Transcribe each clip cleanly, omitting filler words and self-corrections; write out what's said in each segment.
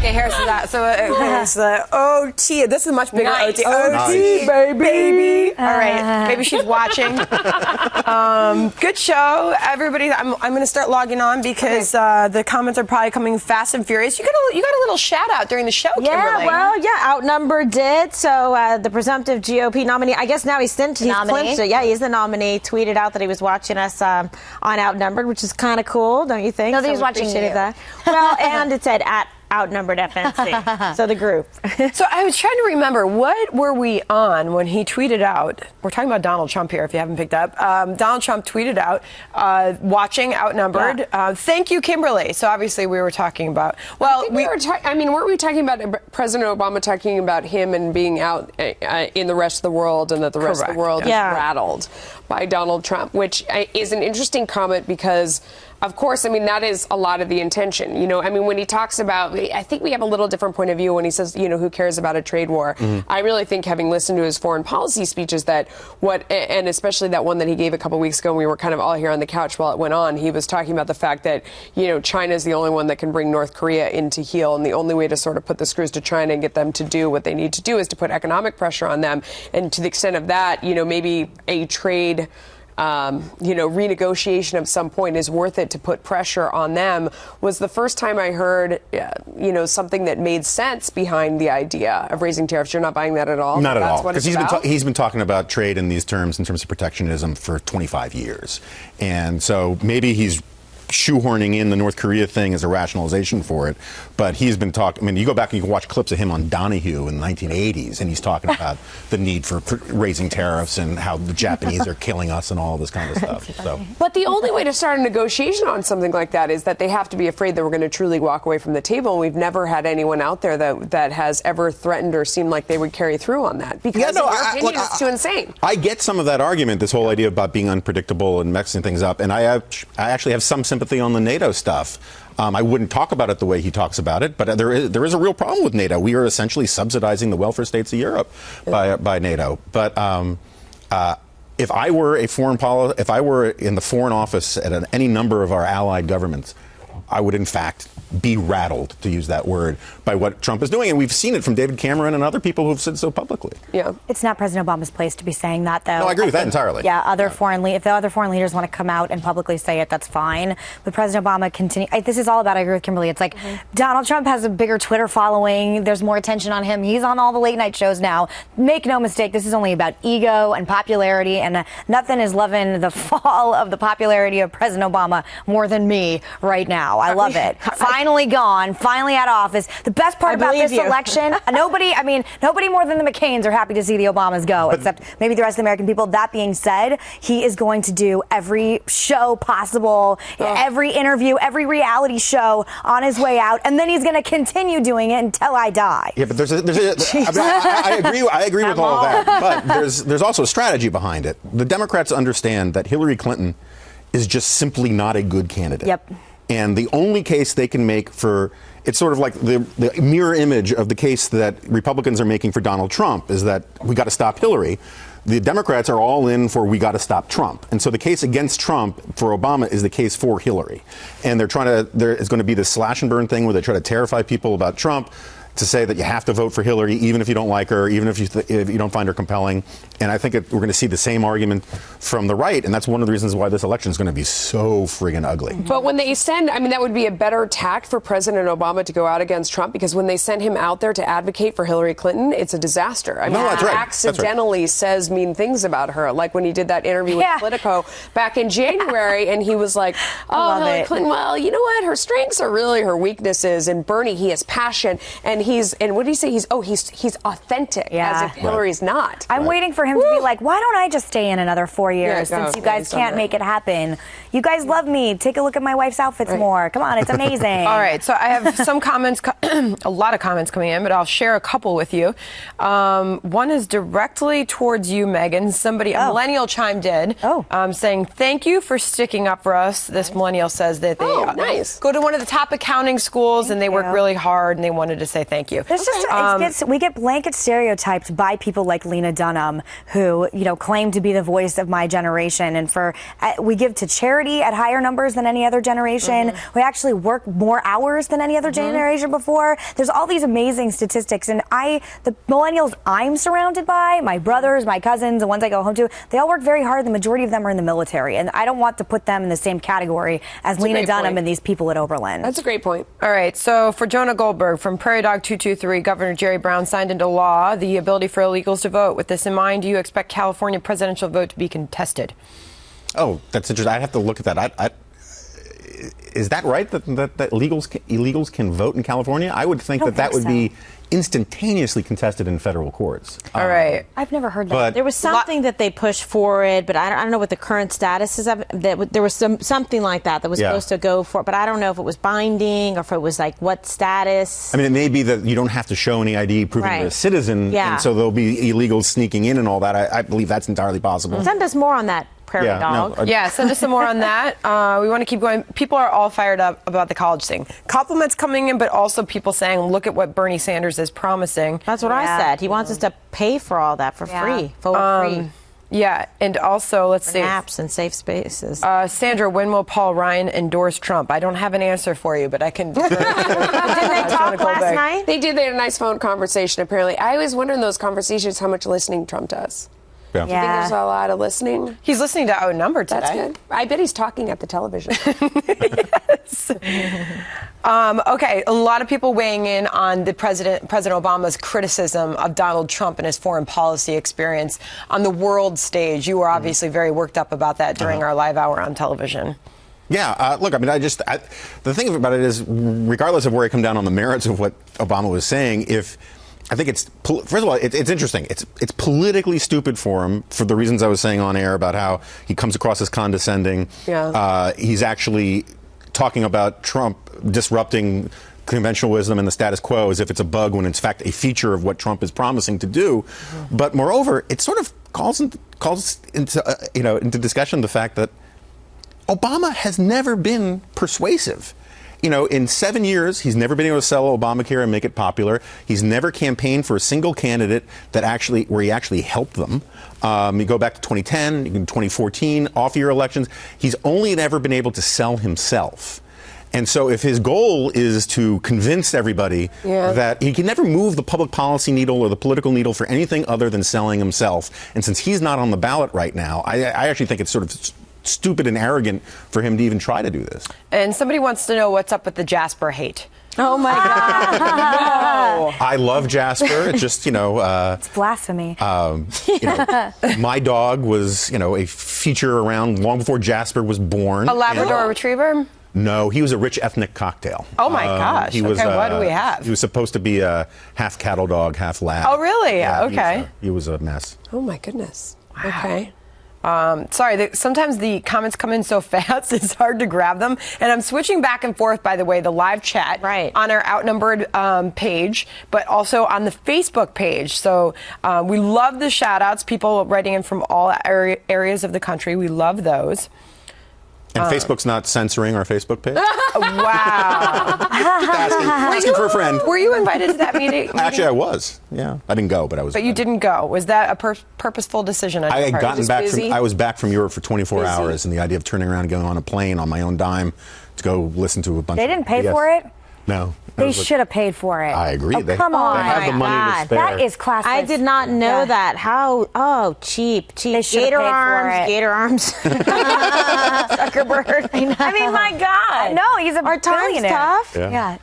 Okay, here's that. So it's the OT. This is much bigger. Nice. OT, baby. All right, maybe she's watching. Good show, everybody. I'm going to start logging on because the comments are probably coming fast and furious. You got a little shout out during the show, Kimberly. Outnumbered did. So the presumptive GOP nominee, I guess now he's clinched it. Yeah, he's the nominee. Tweeted out that he was watching us on Outnumbered, which is kind of cool, don't you think? No, that he's watching you. That. Well, and it said at Outnumbered FNC. So the group. So I was trying to remember, what were we on when he tweeted out? We're talking about Donald Trump here, if you haven't picked up. Donald Trump tweeted out, watching Outnumbered. Yeah. Thank you, Kimberly. So obviously we were talking about, weren't we talking about President Obama talking about him and being out in the rest of the world, and that the rest of the world is rattled by Donald Trump, which is an interesting comment because, of course, that is a lot of the intention. When he talks about, I think we have a little different point of view when he says, who cares about a trade war? Mm-hmm. I really think, having listened to his foreign policy speeches, that and especially that one that he gave a couple weeks ago, and we were kind of all here on the couch while it went on, he was talking about the fact that, China is the only one that can bring North Korea into heel, and the only way to sort of put the screws to China and get them to do what they need to do is to put economic pressure on them. And to the extent of that, maybe a trade renegotiation of some point is worth it to put pressure on them, was the first time I heard, something that made sense behind the idea of raising tariffs. You're not buying that at all? Not at all. Because he's been talking about trade in these terms, in terms of protectionism, for 25 years. And so maybe he's shoehorning in the North Korea thing as a rationalization for it, but he's been talking. You go back and you can watch clips of him on Donahue in the 1980s, and he's talking about the need for raising tariffs and how the Japanese are killing us and all this kind of stuff. So, but the only way to start a negotiation on something like that is that they have to be afraid that we're going to truly walk away from the table, and we've never had anyone out there that has ever threatened or seemed like they would carry through on that, because in your opinion, it's too insane. I get some of that argument, this whole idea about being unpredictable and messing things up, and I actually have some sympathy on the NATO stuff. I wouldn't talk about it the way he talks about it, but there is a real problem with NATO. We are essentially subsidizing the welfare states of Europe by NATO. But if I were if I were in the foreign office at any number of our allied governments, I would in fact be rattled, to use that word, by what Trump is doing. And we've seen it from David Cameron and other people who've said so publicly. Yeah. It's not President Obama's place to be saying that, though. No, I agree with that entirely. Yeah, if the other foreign leaders want to come out and publicly say it, that's fine. But President Obama this is all about, I agree with Kimberly, it's like Donald Trump has a bigger Twitter following. There's more attention on him. He's on all the late night shows now. Make no mistake, this is only about ego and popularity, and nothing is loving the fall of the popularity of President Obama more than me right now. I love it. Finally gone, finally out of office. The best part about this election, nobody more than the McCains are happy to see the Obamas go, except maybe the rest of the American people. That being said, he is going to do every show possible, every interview, every reality show on his way out, and then he's going to continue doing it until I die. Yeah, but I agree with all of that, but there's also a strategy behind it. The Democrats understand that Hillary Clinton is just simply not a good candidate. Yep. And the only case they can make it's sort of like the mirror image of the case that Republicans are making for Donald Trump is that we got to stop Hillary. The Democrats are all in for we got to stop Trump. And so the case against Trump for Obama is the case for Hillary. And there is going to be this slash and burn thing where they try to terrify people about Trump, to say that you have to vote for Hillary even if you don't like her, even if you don't find her compelling. And I think we're going to see the same argument from the right, and that's one of the reasons why this election is going to be so friggin' ugly. But when they send, that would be a better tack for President Obama to go out against Trump, because when they send him out there to advocate for Hillary Clinton, it's a disaster. That's right. Accidentally says mean things about her, like when he did that interview with Politico back in January, and he was like, Hillary Clinton, well, you know what? Her strengths are really her weaknesses, and Bernie, he has passion, and what did he say? He's authentic, as if Hillary's not. I'm waiting for him to be like, why don't I just stay in another 4 years since you guys can't make it happen? You guys love me. Take a look at my wife's outfits more. Come on, it's amazing. All right, so I have some comments, a lot of comments coming in, but I'll share a couple with you. One is directly towards you, Meghan. A millennial chimed in, saying, thank you for sticking up for us. This millennial says that they go to one of the top accounting schools and they work really hard, and they wanted to say thank you. thank you. There's just we get blanket stereotyped by people like Lena Dunham, who claim to be the voice of my generation, and we give to charity at higher numbers than any other generation. We actually work more hours than any other generation before. There's all these amazing statistics, and the millennials I'm surrounded by, my brothers, my cousins, the ones I go home to, they all work very hard. The majority of them are in the military, and I don't want to put them in the same category as Lena Dunham and these people at Oberlin. That's a great point. All right, so for Jonah Goldberg from Prairie Dog 223, Governor Jerry Brown signed into law the ability for illegals to vote. With this in mind, do you expect California presidential vote to be contested? Oh, that's interesting. I'd have to look at that. Is that right that illegals can vote in California? I would think that would be instantaneously contested in federal courts. All right. I've never heard that. But there was something that they pushed for it, but I don't know what the current status is of it. There was something like that was supposed to go for it, but I don't know if it was binding or if it was like what status. I mean, it may be that you don't have to show any ID proving you're a citizen, and so there'll be illegals sneaking in and all that. I believe that's entirely possible. Send us more on that. Prairie Dog. Send us some more on that. We want to keep going. People are all fired up about the college thing. Compliments coming in, but also people saying, look at what Bernie Sanders is promising. That's what I said. He wants us to pay for all that for free. Vote free. Yeah, and also, let's see. Apps and safe spaces. Sandra, when will Paul Ryan endorse Trump? I don't have an answer for you, but I can. Didn't they talk last night? They did. They had a nice phone conversation, apparently. I always wonder in those conversations how much listening Trump does. Yeah. Do you think there's a lot of listening? He's listening to Outnumbered today. That's good. I bet he's talking at the television. Yes. Okay, a lot of people weighing in on the President Obama's criticism of Donald Trump and his foreign policy experience on the world stage. You were obviously very worked up about that during our live hour on television. Yeah, look, I mean, the thing about it is, regardless of where I come down on the merits of what Obama was saying, I think first of all, it's interesting. It's politically stupid for him for the reasons I was saying on air about how he comes across as condescending. Yeah. He's actually talking about Trump disrupting conventional wisdom and the status quo as if it's a bug when it's in fact a feature of what Trump is promising to do. But moreover, it sort of calls into discussion the fact that Obama has never been persuasive. In 7 years, he's never been able to sell Obamacare and make it popular. He's never campaigned for a single candidate where he actually helped them. You go back to 2010, 2014, off-year elections. He's only ever been able to sell himself. And so if his goal is to convince everybody that he can never move the public policy needle or the political needle for anything other than selling himself, and since he's not on the ballot right now, I actually think it's sort of stupid and arrogant for him to even try to do this. And somebody wants to know what's up with the Jasper hate. Oh my God! No. I love Jasper. It's just it's blasphemy. My dog was a feature around long before Jasper was born. A Labrador Retriever. No, he was a rich ethnic cocktail. Oh my gosh! He was, what do we have? He was supposed to be a half cattle dog, half lab. Oh really? Yeah, okay. He was a mess. Oh my goodness. Wow. Okay. Sorry, sometimes the comments come in so fast, it's hard to grab them. And I'm switching back and forth, by the way, the live chat on our Outnumbered page, but also on the Facebook page. So we love the shout-outs, people writing in from all areas of the country. We love those. And Facebook's not censoring our Facebook page? Wow. asking for a friend. Were you invited to that meeting? Actually, I was. Yeah. I didn't go, but I was. But you didn't go. Was that a purposeful decision on your part? I was back from Europe for 24 hours, and the idea of turning around and going on a plane on my own dime to go listen to a bunch of... They didn't pay for it? No. They should have paid for it. I agree. Oh, come on. They have the money to spare. That is classic. I did not know that. How? Cheap. They should have paid for it. Gator arms. Zuckerberg. I mean, my God. No, he's a billionaire. Tough. Yeah.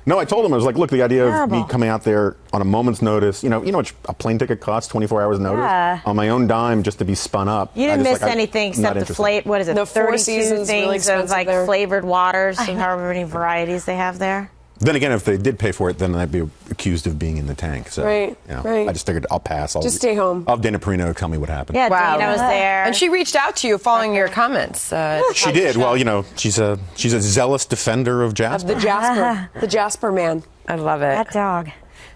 No, I told him, I was like, look, the idea of me coming out there on a moment's notice, you know what a plane ticket costs, 24 hours notice, on my own dime just to be spun up. You didn't miss anything except the 32 things of like flavored waters and however many varieties they have there. Then again, if they did pay for it, then I'd be accused of being in the tank. So, right. I just figured I'll pass. Just stay home. I'll have Dana Perino tell me what happened. Yeah, Dana was there. And she reached out to you following your comments. She did. Well, she's a zealous defender of Jasper. Of the Jasper man. I love it. That dog.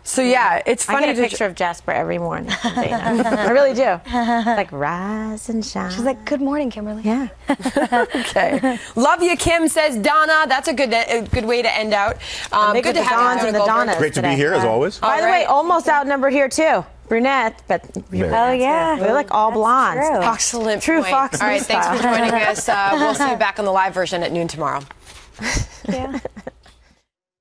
So yeah, it's funny. I get a picture of Jasper every morning. I really do. It's like rise and shine. She's like, good morning, Kimberly. Yeah. Okay. Love you, Kim, says Donna. That's a good way to end out. Good to have you, the Donnas. Great to be here, as always. By the way, almost outnumbered here, too. Brunette, but oh yeah, we're like all blondes. Excellent. True point. Fox. All right, thanks for joining us. We'll see you back on the live version at noon tomorrow. Yeah.